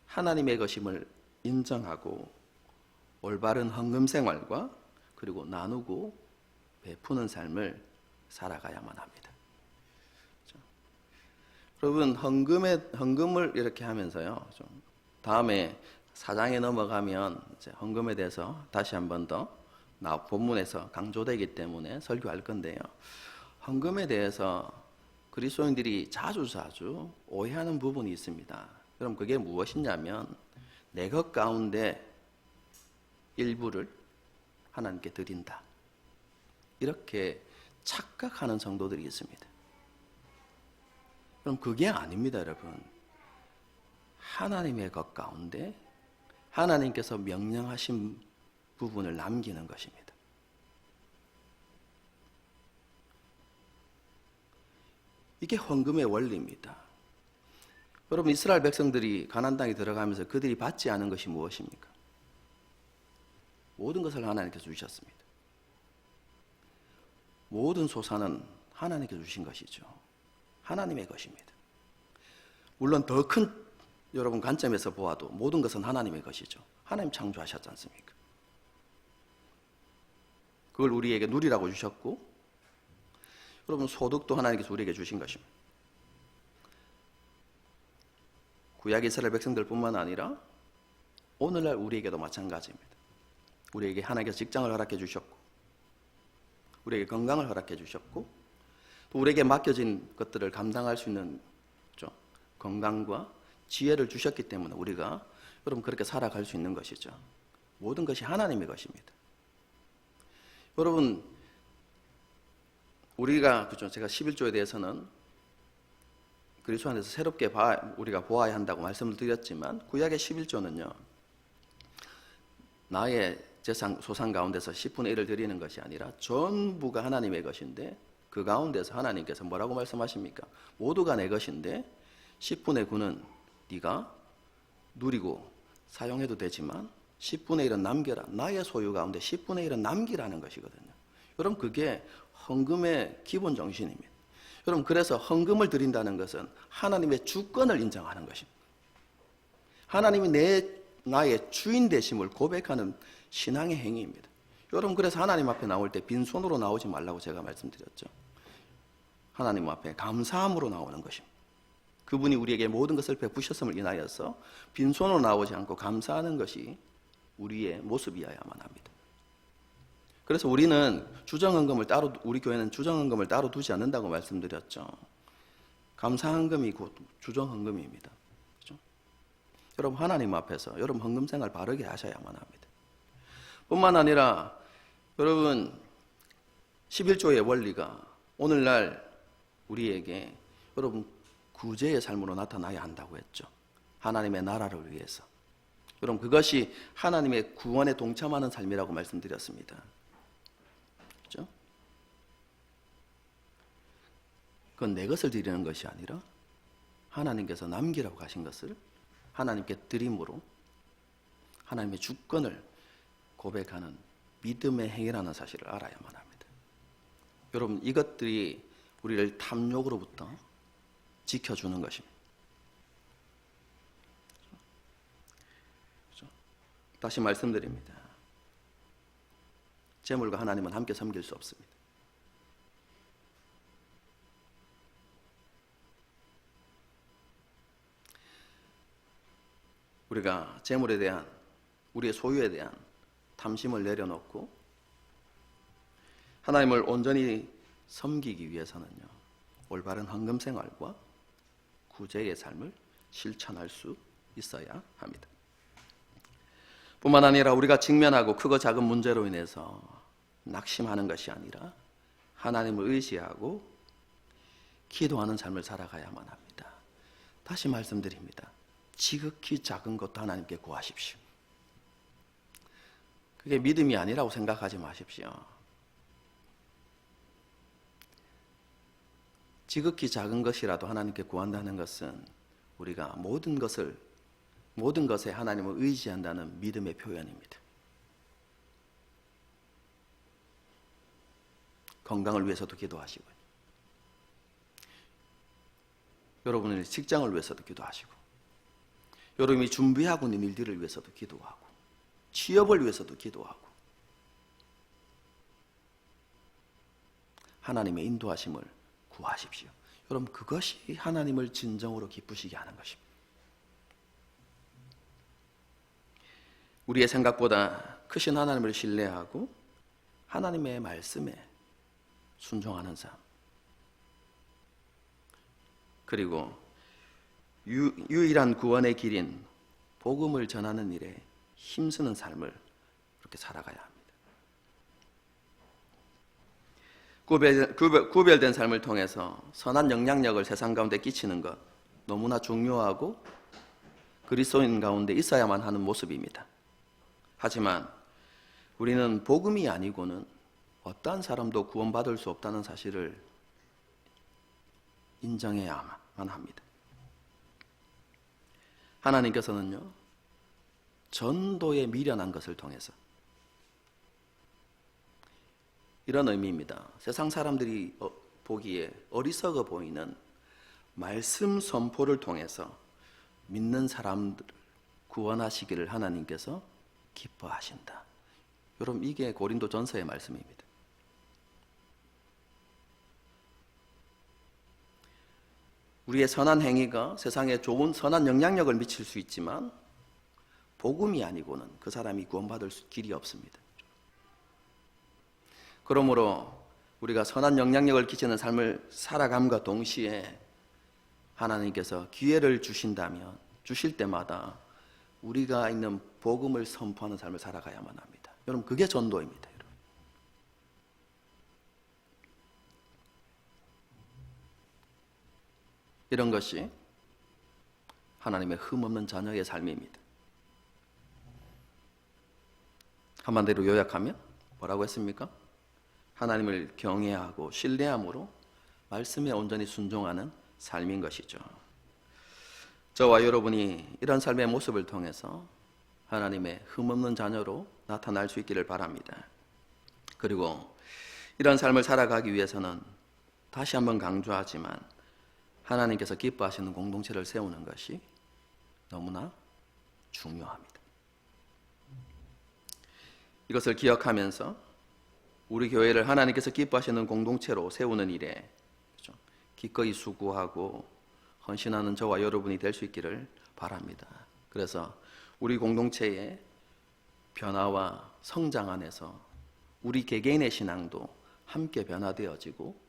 하나님의 것임을 인정하고 올바른 헌금 생활과 그리고 나누고 베푸는 삶을 살아가야만 합니다. 여러분 헌금을 이렇게 하면서요. 좀 다음에 4장에 넘어가면 이제 헌금에 대해서 다시 한 번 더 본문에서 강조되기 때문에 설교할 건데요. 헌금에 대해서 그리스도인들이 자주 오해하는 부분이 있습니다. 그럼 그게 무엇이냐면 내 것 가운데 일부를 하나님께 드린다. 이렇게 착각하는 성도들이 있습니다. 그럼 그게 아닙니다, 여러분. 하나님의 것 가운데 하나님께서 명령하신 부분을 남기는 것입니다. 이게 헌금의 원리입니다. 여러분 이스라엘 백성들이 가나안 땅에 들어가면서 그들이 받지 않은 것이 무엇입니까? 모든 것을 하나님께서 주셨습니다. 모든 소산은 하나님께서 주신 것이죠. 하나님의 것입니다. 물론 더 큰 여러분 관점에서 보아도 모든 것은 하나님의 것이죠. 하나님 창조하셨지 않습니까? 그걸 우리에게 누리라고 주셨고 여러분 소득도 하나님께서 우리에게 주신 것입니다. 구약 이스라엘 백성들뿐만 아니라 오늘날 우리에게도 마찬가지입니다. 우리에게 하나님께서 직장을 허락해 주셨고 우리에게 건강을 허락해 주셨고 또 우리에게 맡겨진 것들을 감당할 수 있는 건강과 지혜를 주셨기 때문에 우리가 여러분 그렇게 살아갈 수 있는 것이죠. 모든 것이 하나님의 것입니다. 여러분 우리가 제가 11조에 대해서는 그리스도 안에서 새롭게 우리가 보아야 한다고 말씀을 드렸지만 구약의 11조는요. 나의 재산 소산 가운데서 10분의 1을 드리는 것이 아니라 전부가 하나님의 것인데 그 가운데서 하나님께서 뭐라고 말씀하십니까? 모두가 내 것인데 10분의 9는 네가 누리고 사용해도 되지만 10분의 1은 남겨라. 나의 소유 가운데 10분의 1은 남기라는 것이거든요. 여러분 그게 헌금의 기본 정신입니다. 여러분 그래서 헌금을 드린다는 것은 하나님의 주권을 인정하는 것입니다. 하나님이 나의 주인 되심을 고백하는 신앙의 행위입니다. 여러분 그래서 하나님 앞에 나올 때 빈손으로 나오지 말라고 제가 말씀드렸죠. 하나님 앞에 감사함으로 나오는 것입니다. 그분이 우리에게 모든 것을 베푸셨음을 인하여서 빈손으로 나오지 않고 감사하는 것이 우리의 모습이어야만 합니다. 그래서 우리는 우리 교회는 주정헌금을 따로 두지 않는다고 말씀드렸죠. 감사헌금이 곧 주정헌금입니다. 그렇죠? 여러분 하나님 앞에서 여러분 헌금 생활 바르게 하셔야만 합니다. 뿐만 아니라 여러분 11조의 원리가 오늘날 우리에게 여러분 구제의 삶으로 나타나야 한다고 했죠. 하나님의 나라를 위해서. 여러분 그것이 하나님의 구원에 동참하는 삶이라고 말씀드렸습니다. 그렇죠? 그건 내 것을 드리는 것이 아니라 하나님께서 남기라고 하신 것을 하나님께 드림으로 하나님의 주권을 고백하는 믿음의 행위라는 사실을 알아야만 합니다. 여러분 이것들이 우리를 탐욕으로부터 지켜주는 것입니다. 그렇죠? 다시 말씀드립니다. 재물과 하나님은 함께 섬길 수 없습니다. 우리가 재물에 대한 우리의 소유에 대한 탐심을 내려놓고 하나님을 온전히 섬기기 위해서는요. 올바른 헌금 생활과 구제의 삶을 실천할 수 있어야 합니다. 뿐만 아니라 우리가 직면하고 크고 작은 문제로 인해서 낙심하는 것이 아니라 하나님을 의지하고 기도하는 삶을 살아가야만 합니다. 다시 말씀드립니다. 지극히 작은 것도 하나님께 구하십시오. 그게 믿음이 아니라고 생각하지 마십시오. 지극히 작은 것이라도 하나님께 구한다는 것은 우리가 모든 것에 하나님을 의지한다는 믿음의 표현입니다. 건강을 위해서도 기도하시고요. 여러분의 직장을 위해서도 기도하시고, 여러분이 준비하고 있는 일들을 위해서도 기도하고, 취업을 위해서도 기도하고, 하나님의 인도하심을 구하십시오. 여러분, 그것이 하나님을 진정으로 기쁘시게 하는 것입니다. 우리의 생각보다 크신 하나님을 신뢰하고 하나님의 말씀에 순종하는 삶, 그리고 유일한 구원의 길인 복음을 전하는 일에 힘쓰는 삶을 그렇게 살아가야 합니다. 구별된 삶을 통해서 선한 영향력을 세상 가운데 끼치는 것, 너무나 중요하고 그리스도인 가운데 있어야만 하는 모습입니다. 하지만 우리는 복음이 아니고는 어떠한 사람도 구원받을 수 없다는 사실을 인정해야만 합니다. 하나님께서는요, 전도에 미련한 것을 통해서, 이런 의미입니다. 세상 사람들이 보기에 어리석어 보이는 말씀 선포를 통해서 믿는 사람들을 구원하시기를 하나님께서 기뻐하신다. 여러분, 이게 고린도전서의 말씀입니다. 우리의 선한 행위가 세상에 좋은 선한 영향력을 미칠 수 있지만 복음이 아니고는 그 사람이 구원받을 길이 없습니다. 그러므로 우리가 선한 영향력을 끼치는 삶을 살아감과 동시에 하나님께서 기회를 주신다면 주실 때마다 우리가 있는 복음을 선포하는 삶을 살아가야만 합니다. 여러분, 그게 전도입니다. 여러분. 이런 것이 하나님의 흠없는 자녀의 삶입니다. 한마디로 요약하면 뭐라고 했습니까? 하나님을 경외하고 신뢰함으로 말씀에 온전히 순종하는 삶인 것이죠. 저와 여러분이 이런 삶의 모습을 통해서 하나님의 흠없는 자녀로 나타날 수 있기를 바랍니다. 그리고 이런 삶을 살아가기 위해서는 다시 한번 강조하지만 하나님께서 기뻐하시는 공동체를 세우는 것이 너무나 중요합니다. 이것을 기억하면서 우리 교회를 하나님께서 기뻐하시는 공동체로 세우는 일에 기꺼이 수고하고 헌신하는 저와 여러분이 될 수 있기를 바랍니다. 그래서 우리 공동체의 변화와 성장 안에서 우리 개개인의 신앙도 함께 변화되어지고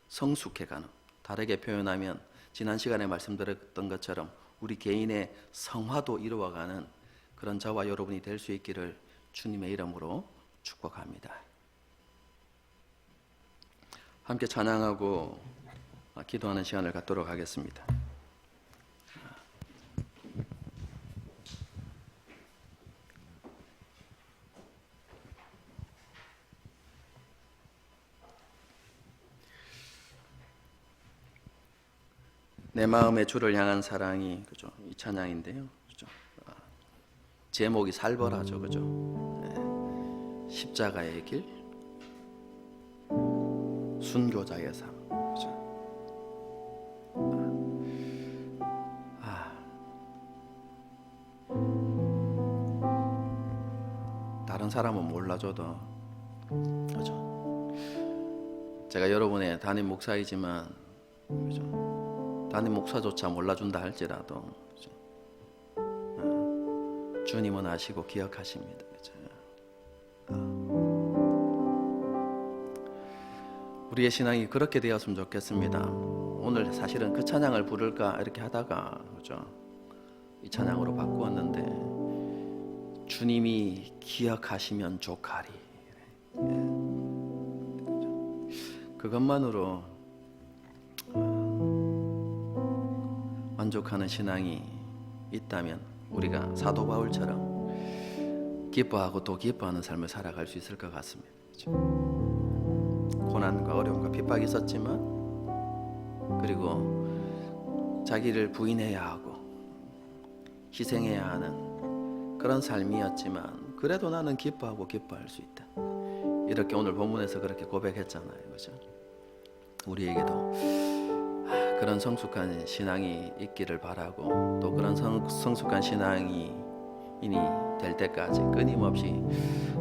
성숙해가는, 다르게 표현하면 지난 시간에 말씀드렸던 것처럼 우리 개인의 성화도 이루어가는 그런 저와 여러분이 될 수 있기를 주님의 이름으로 축복합니다. 함께 찬양하고 기도하는 시간을 갖도록 하겠습니다. 내 마음의 주를 향한 사랑이, 그죠? 이 찬양인데요, 그죠? 제목이 살벌하죠, 그죠? 네. 십자가의 길, 순교자의 삶, 그죠? 다른 사람은 몰라줘도, 그죠? 제가 여러분의 담임 목사이지만, 그죠? 담임 목사조차 몰라준다 할지라도 주님은 아시고 기억하십니다. 우리의 신앙이 그렇게 되었으면 좋겠습니다. 오늘 사실은 그 찬양을 부를까 이렇게 하다가, 그죠? 이 찬양으로 바꾸었는데 주님이 기억하시면 좋가리, 그것만으로 만족하는 신앙이 있다면 우리가 사도 바울처럼 기뻐하고 또 기뻐하는 삶을 살아갈 수 있을 것 같습니다. 그렇죠? 고난과 어려움과 핍박이 있었지만, 그리고 자기를 부인해야 하고 희생해야 하는 그런 삶이었지만 그래도 나는 기뻐하고 기뻐할 수 있다. 이렇게 오늘 본문에서 그렇게 고백했잖아요, 그죠? 우리에게도 그런 성숙한 신앙이 있기를 바라고, 또 그런 성숙한 신앙이 될 때까지 끊임없이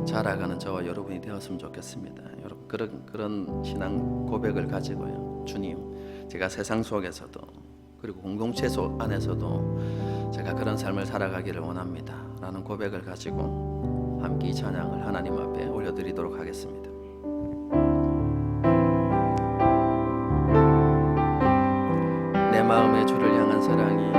자라가는 저와 여러분이 되었으면 좋겠습니다. 여러분, 그런 신앙 고백을 가지고요, 주님, 제가 세상 속에서도 그리고 공동체 안에서도 제가 그런 삶을 살아가기를 원합니다 라는 고백을 가지고 함께 이 찬양을 하나님 앞에 올려드리도록 하겠습니다. 내 마음에 주를 향한 사랑이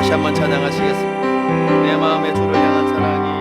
다시 한번 찬양하시겠습니다. 내 마음에 주를 향한 사랑이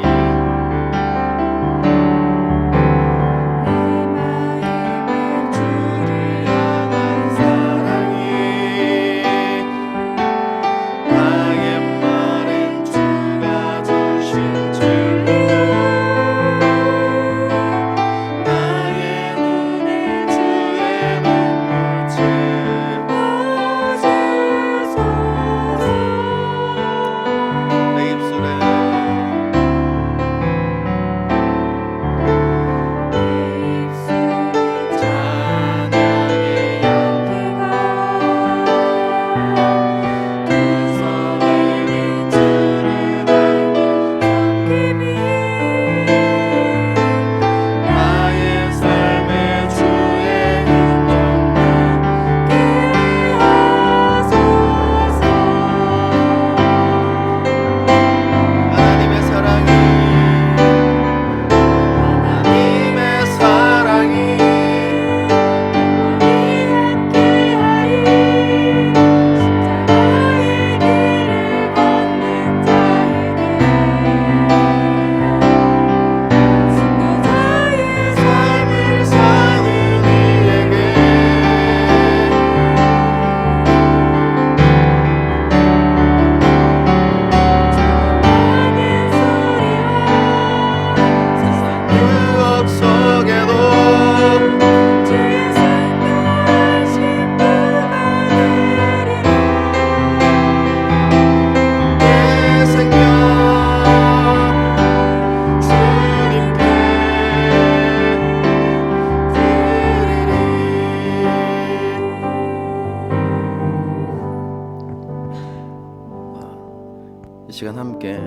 시간 함께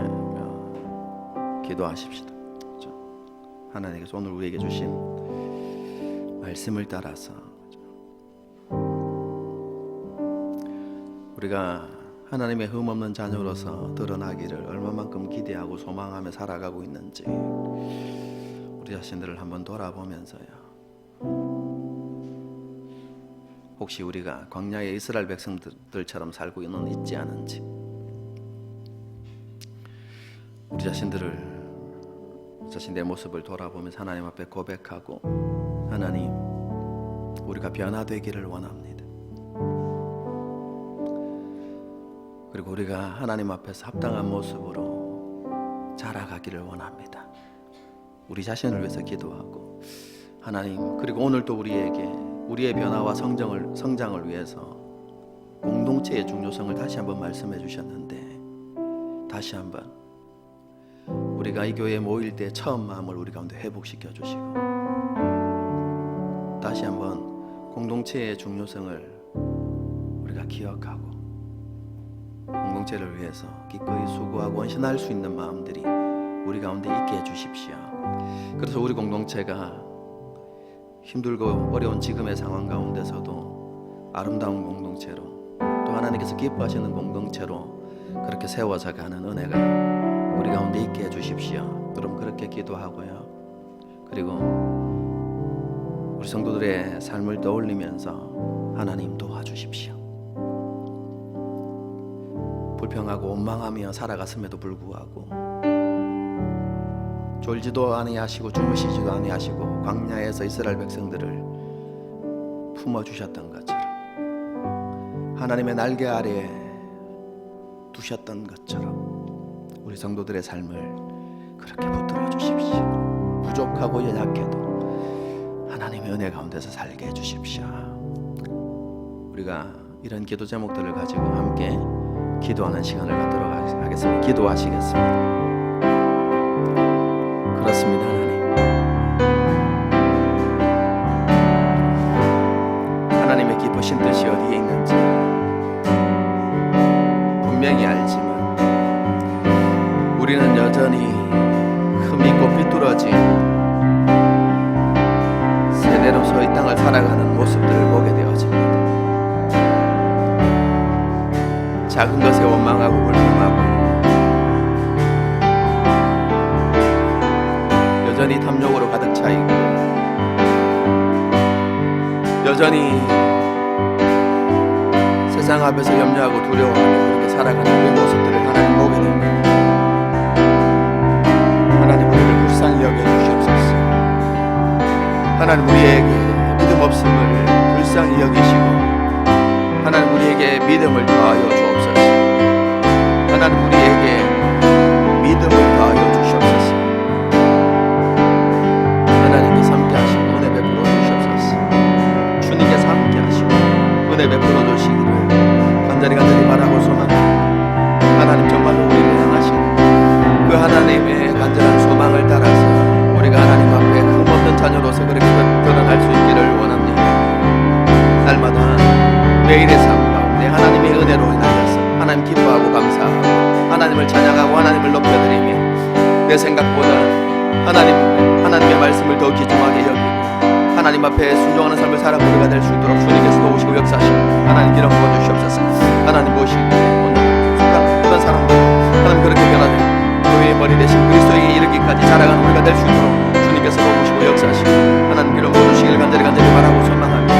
기도하십시다. 하나님께서 오늘 우리에게 주신 말씀을 따라서 우리가 하나님의 흠없는 자녀로서 드러나기를 얼마만큼 기대하고 소망하며 살아가고 있는지 우리 자신들을 한번 돌아보면서요, 혹시 우리가 광야의 이스라엘 백성들처럼 살고 있지 않은지, 우리 자신의 모습을 돌아보면서 하나님 앞에 고백하고, 하나님, 우리가 변화되기를 원합니다. 그리고 우리가 하나님 앞에서 합당한 모습으로 자라가기를 원합니다. 우리 자신을 위해서 기도하고, 하나님, 그리고 오늘도 우리의 변화와 성장을 위해서 공동체의 중요성을 다시 한번 말씀해 주셨는데, 다시 한번 우리가 이 교회에 모일 때 처음 마음을 우리 가운데 회복시켜 주시고, 다시 한번 공동체의 중요성을 우리가 기억하고 공동체를 위해서 기꺼이 수고하고 헌신할 수 있는 마음들이 우리 가운데 있게 해주십시오. 그래서 우리 공동체가 힘들고 어려운 지금의 상황 가운데서도 아름다운 공동체로, 또 하나님께서 기뻐하시는 공동체로 그렇게 세워져 가는 은혜가 우리 가운데 있게 해주십시오. 그럼 그렇게 기도하고요. 그리고 우리 성도들의 삶을 떠올리면서 하나님 도와주십시오. 불평하고 원망하며 살아갔음에도 불구하고 졸지도 아니하시고 주무시지도 아니하시고 광야에서 이스라엘 백성들을 품어주셨던 것처럼, 하나님의 날개 아래에 두셨던 것처럼 우리 성도들의 삶을 그렇게 붙들어 주십시오. 부족하고 연약해도 하나님의 은혜 가운데서 살게 해주십시오. 우리가 이런 기도 제목들을 가지고 함께 기도하는 시간을 갖도록 하겠습니다. 기도하시겠습니다. 그렇습니다. 하나님의 기쁘신 뜻이 어디에 있는지 분명히 알지만 우리는 여전히 흠이 있고 삐뚤어진 세대로서 이 땅을 살아가는 모습들을 보게 되어집니다. 작은 것에 원망하고 불평하고 여전히 탐욕으로 가득 차 있고 여전히 세상 앞에서 염려하고 두려워하며 그렇게 살아가는 우리의 모습들을 하나님 보게 됩니다. 하나님 우리를 불쌍히 여겨주시옵소서. 하나님 우리에게 믿음 없음을 불쌍히 여기시고 하나님 우리에게 믿음을 더하여 주옵소서. 하나님 우리에게 믿음을 더하여 주시옵소서. 하나님께서 함께 하시고 은혜 베풀어 주시옵소서. 주님께서 함께 하시고 은혜 베풀어 주시기를 간절히 바라고 소망합니다. 하나님 정말로 우리를 향하신 그 하나님의 간절한 소망을 따라서 우리가 하나님 앞에 흠없는 자녀로서 그렇게 드러날 수 있기를 원합니다. 날마다 매일의 삶 가운데 하나님의 은혜로 인하여서 하나님 기뻐하고 감사하고 하나님을 찬양하고 하나님을 높여드리며 내 생각보다 하나님의 말씀을 더 귀중하게 여기고 하나님 앞에 순종하는 삶을 살아 우리가 될 수 있도록 주님께서 도우시고 역사하시고 하나님 기름 부어주시옵소서. 하나님 보시기에 오늘 순간 모든 사람들 하나님 그렇게 변화되고 교회의 머리 대신 그리스도에게 이르기까지 자라가는 우리가 될 수 있도록 주님께서 도우시고 역사하시고 하나님 기름 부어주시기를 간절히 바라고 소망합니다.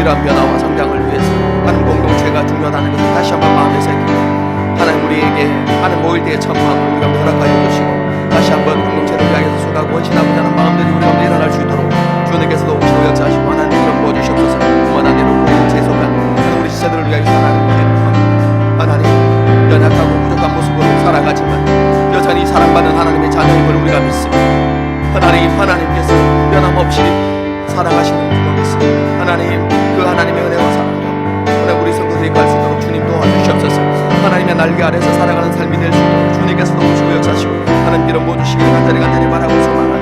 이러한 변화와 성장을 위해서 하나님 공동체가 중요하다는 것을 다시 한번 마음에 새기고 하나님 우리에게 하나님 모일 때의 첫 마음을 우리가 허락하여 주시고 다시 한번 공동체를 위하여서 수고하고 헌신하고자 하는 마음들이 우리 가운데 일어날 수 있도록 주님께서도 오시고 역사하시고 하나님 기름 부어주시옵소서. 무한한 이로 공동체에 속한 우리 지체들을 위하여서 하나님 연약하고 부족한 모습으로 살아가지만 여전히 사랑받는 하나님의 자녀임을 우리가 믿습니다. 하나님께서 변함없이 살아가시는 줄로 믿습니다. 하나님 그 하나님의 은혜와 사랑으로 우리 성도들이 갈 수 있도록 주님 도와주시옵소서. 하나님의 날개 아래서 살아가는 삶이 될 수 있도록 주님께서 도우시고 역사하시고 하나님 기름 부어주시기를 간절히 바라고 소망합니다.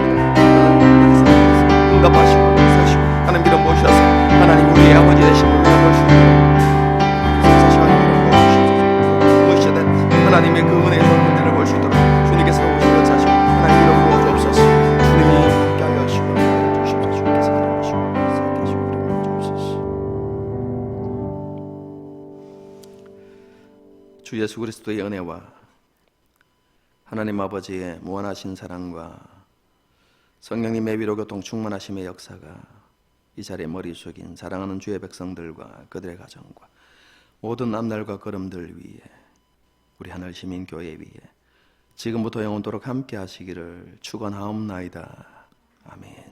응답하시고 역사하시고 하나님 기름 부으셔서 하나님 우리의 아버지 되신 우리가 볼 수 있도록 무엇이든 하나님의 그 은혜의 손길들을 볼 수 있도록 주님께서 도우시고 역사하시고 하나님 기름 부어주옵소서. 주님이 함께 하여 하시고 주옵소서. 주님께서 기름 부으시고 역사하시고 기름 부어주옵소서. 주 예수 그리스도의 은혜와 하나님 아버지의 무한하신 사랑과 성령님의 위로 교통 충만하심의 역사가 이 자리에 머리 숙인 사랑하는 주의 백성들과 그들의 가정과 모든 앞날과 걸음들 위에 우리 하늘시민교회 위에 지금부터 영원토록 함께 하시기를 축원하옵나이다. 아멘.